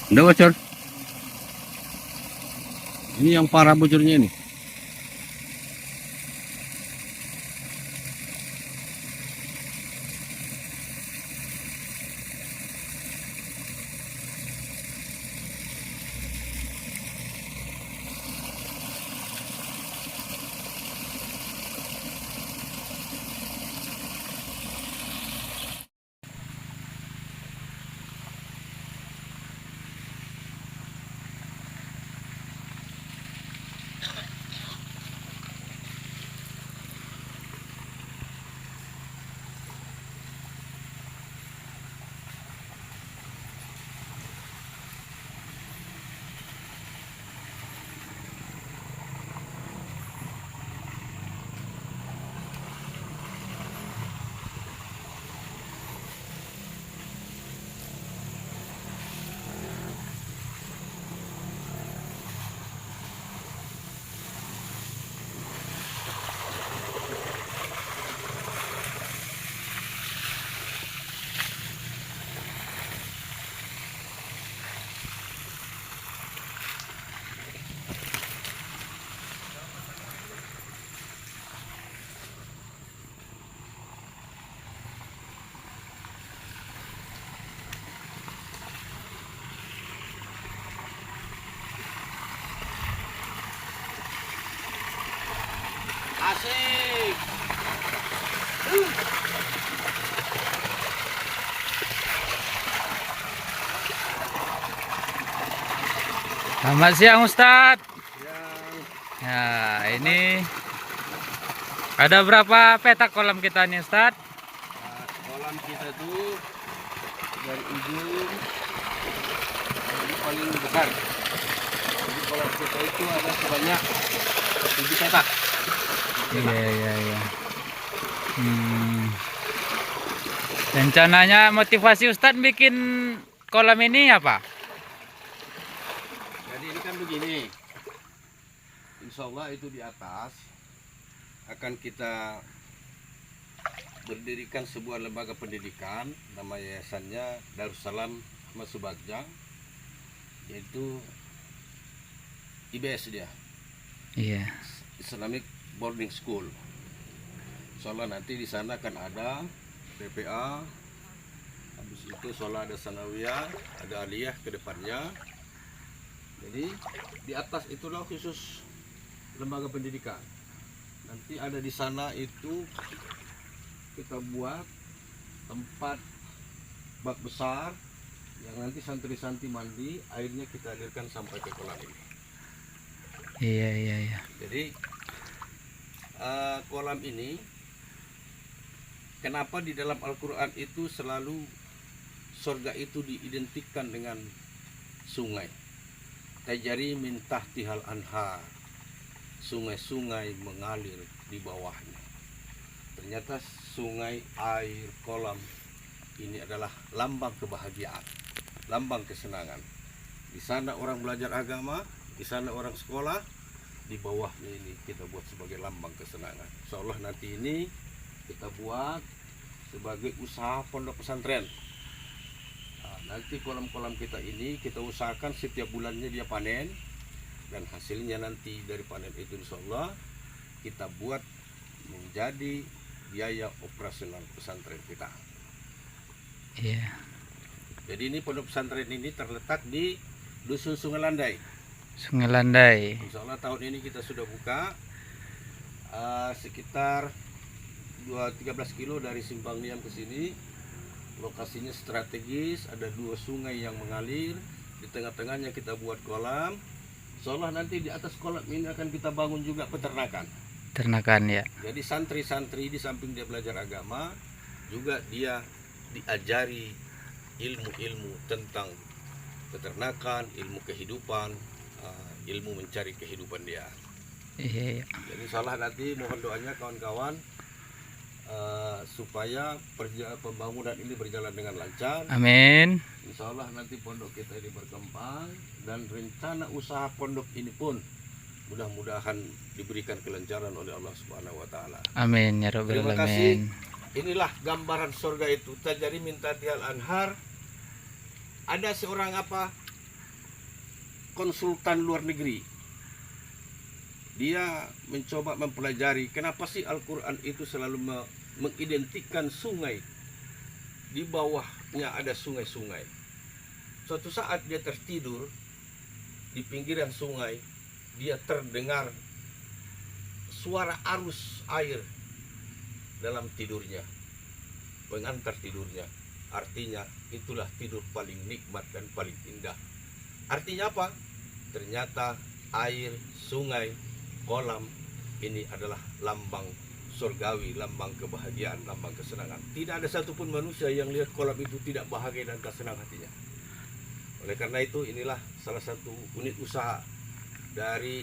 Udah bocor. Ini yang parah bocornya ini. Asik. Selamat siang Ustadz. Yang Ya, ini ada berapa petak kolam kita nih Ustadz? kolam kita tuh dari ujung ini paling besar. Jadi kolam kita itu ada sebanyak 7 petak. Iya. Rencananya motivasi Ustadz bikin kolam ini apa? Jadi ini kan begini. Insya Allah itu di atas akan kita berdirikan sebuah lembaga pendidikan, nama yayasannya Darussalam Ahmad Subagja, yaitu IBS dia, Iya. Islamic Boarding School. Soalnya nanti di sana akan ada PPA, habis itu soalnya ada sanawiyah, ada aliyah ke depannya. Jadi di atas itulah khusus lembaga pendidikan. Nanti ada di sana itu kita buat tempat bak besar yang nanti santri-santri mandi, airnya kita alirkan sampai ke kolam ini. Iya. Jadi kolam ini, kenapa di dalam Al-Quran itu selalu surga itu diidentikan dengan sungai? Tajari min tahtihal anhar, sungai-sungai mengalir di bawahnya. Ternyata sungai, air, kolam ini adalah lambang kebahagiaan, lambang kesenangan. Di sana orang belajar agama, di sana orang sekolah, di bawahnya ini kita buat sebagai lambang kesenangan. Insyaallah nanti ini kita buat sebagai usaha pondok pesantren. Nah, nanti kolam-kolam kita ini kita usahakan setiap bulannya dia panen, dan hasilnya nanti dari panen itu insyaallah kita buat menjadi biaya operasional pesantren kita. Iya. Jadi ini pondok pesantren ini terletak di Dusun Sungai Landai. Sungai Landai. Insya Allah tahun ini kita sudah buka sekitar 13 kilo dari Simpang Niam ke sini. Lokasinya strategis, ada 2 sungai yang mengalir, di tengah-tengahnya kita buat kolam. Insya Allah nanti di atas kolam ini akan kita bangun juga peternakan. Ternakan ya. Jadi santri-santri di samping dia belajar agama, juga dia diajari ilmu-ilmu tentang peternakan, ilmu kehidupan, ilmu mencari kehidupan dia. Iya. Jadi insyaallah nanti mohon doanya kawan-kawan supaya pembangunan ini berjalan dengan lancar. Amin. Insyaallah nanti pondok kita ini berkembang, dan rencana usaha pondok ini pun mudah-mudahan diberikan kelancaran oleh Allah Subhanahu wa taala. Amin ya Rabbal Terima kasih. alamin. Inilah gambaran surga itu. Tajari min tahtihal anhar. Ada seorang apa? konsultan luar negeri. Dia mencoba mempelajari kenapa sih Al-Quran itu selalu mengidentikan sungai, di bawahnya ada sungai-sungai. Suatu saat dia tertidur di pinggiran sungai, dia terdengar suara arus air dalam tidurnya, pengantar tidurnya. Artinya itulah tidur paling nikmat dan paling indah. Artinya apa? Ternyata air, sungai, kolam ini adalah lambang surgawi, lambang kebahagiaan, lambang kesenangan. Tidak ada satupun manusia yang lihat kolam itu tidak bahagia dan tak senang hatinya. Oleh karena itu, inilah salah satu unit usaha dari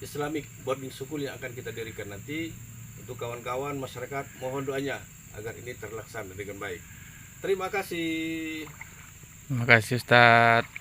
Islamic Boarding School yang akan kita dirikan nanti. Untuk kawan-kawan masyarakat, mohon doanya agar ini terlaksana dengan baik. Terima kasih. Terima kasih Ustadz.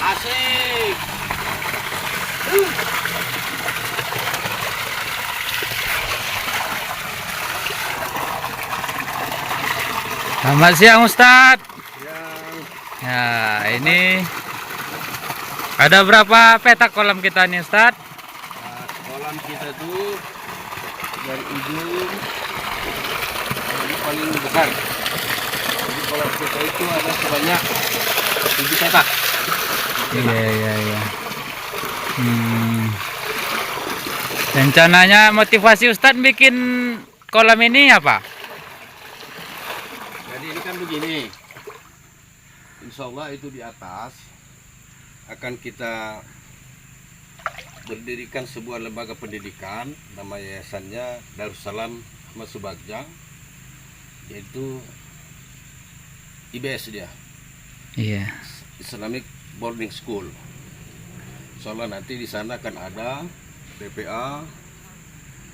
Asik. Selamat siang Ustadz. Yang Ya, ini ada berapa petak kolam kita nih Ustadz? kolam kita tuh dari ujung ini paling besar. Jadi kolam kita itu ada sebanyak 7 petak. Iya. Rencananya motivasi Ustadz bikin kolam ini apa? Jadi ini kan begini, insya Allah itu di atas akan kita berdirikan sebuah lembaga pendidikan, nama yayasannya Darussalam Ahmad Subagja, yaitu IBS dia, Iya. Islamic Boarding School. Insya Allah nanti di sana akan ada PPA,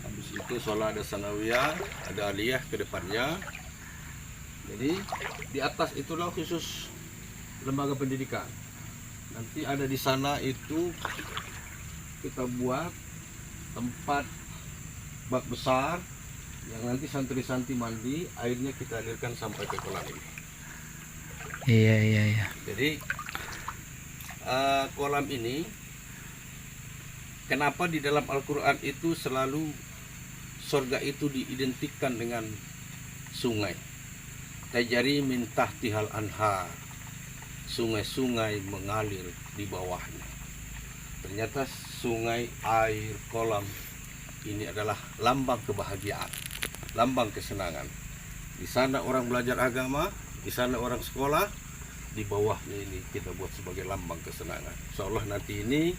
habis itu sholat ada sanawiyah, ada aliyah ke depannya. Jadi di atas itulah khusus lembaga pendidikan. Nanti ada di sana itu kita buat tempat bak besar yang nanti santri-santri mandi, airnya kita alirkan sampai ke kolam ini. Iya. Jadi kolam ini, kenapa di dalam Al-Quran itu selalu surga itu diidentikan dengan sungai? Tajari min tahtihal anhar, sungai-sungai mengalir di bawahnya. Ternyata sungai, air, kolam ini adalah lambang kebahagiaan, lambang kesenangan. Di sana orang belajar agama, di sana orang sekolah, di bawahnya ini kita buat sebagai lambang kesenangan. Insya Allah nanti ini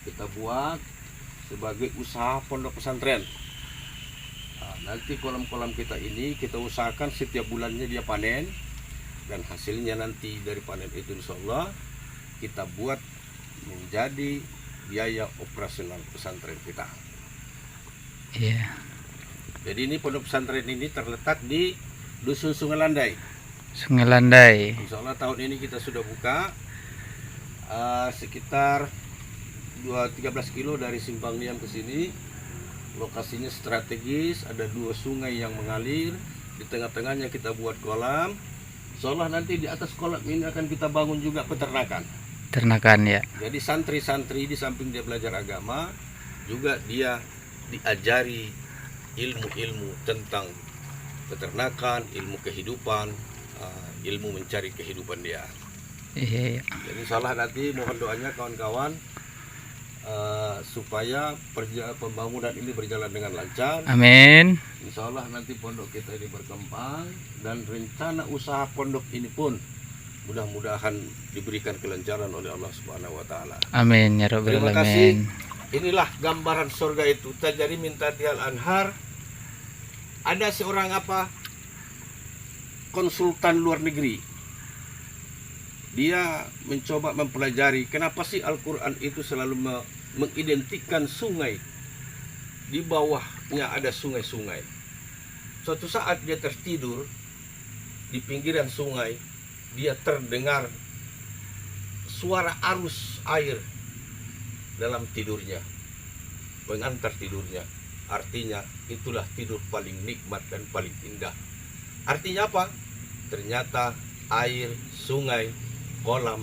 kita buat sebagai usaha pondok pesantren. Nanti kolam-kolam kita ini kita usahakan setiap bulannya dia panen, dan hasilnya nanti dari panen itu insya Allah kita buat menjadi biaya operasional pesantren kita. Iya. Jadi ini pondok pesantren ini terletak di Dusun Sungai Landai. Sungai Landai. Insya Allah tahun ini kita sudah buka sekitar 13 kilo dari Simpang Niam ke sini. Lokasinya strategis, ada 2 sungai yang mengalir, di tengah-tengahnya kita buat kolam. Insya Allah nanti di atas kolam ini akan kita bangun juga peternakan. Ternakan ya. Jadi santri-santri di samping dia belajar agama, juga dia diajari ilmu-ilmu tentang peternakan, ilmu kehidupan, ilmu mencari kehidupan dia. Iya. Jadi salah nanti mohon doanya kawan-kawan supaya pembangunan ini berjalan dengan lancar. Amin. Insya Allah nanti pondok kita ini berkembang dan rencana usaha pondok ini pun mudah-mudahan diberikan kelancaran oleh Allah Subhanahu wa taala. Amin ya rabbal Terima kasih. alamin. Inilah gambaran surga itu. Tajari min tahtihal anhar. Ada seorang konsultan luar negeri. Dia mencoba mempelajari kenapa sih Al-Qur'an itu selalu mengidentikan sungai. Di bawahnya ada sungai-sungai. Suatu saat dia tertidur di pinggiran sungai, dia terdengar suara arus air dalam tidurnya, pengantar tidurnya. Artinya itulah tidur paling nikmat dan paling indah. Artinya apa? Ternyata air, sungai, kolam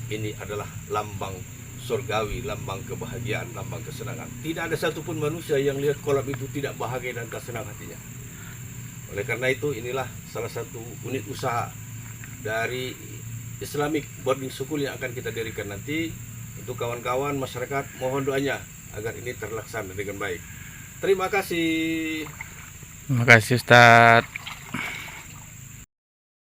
ini adalah lambang surgawi, lambang kebahagiaan, lambang kesenangan. Tidak ada satupun manusia yang lihat kolam itu tidak bahagia dan senang hatinya. Oleh karena itu inilah salah satu unit usaha dari Islamic Boarding School yang akan kita dirikan nanti. Untuk kawan-kawan masyarakat, mohon doanya agar ini terlaksana dengan baik. Terima kasih. Terima kasih Ustadz.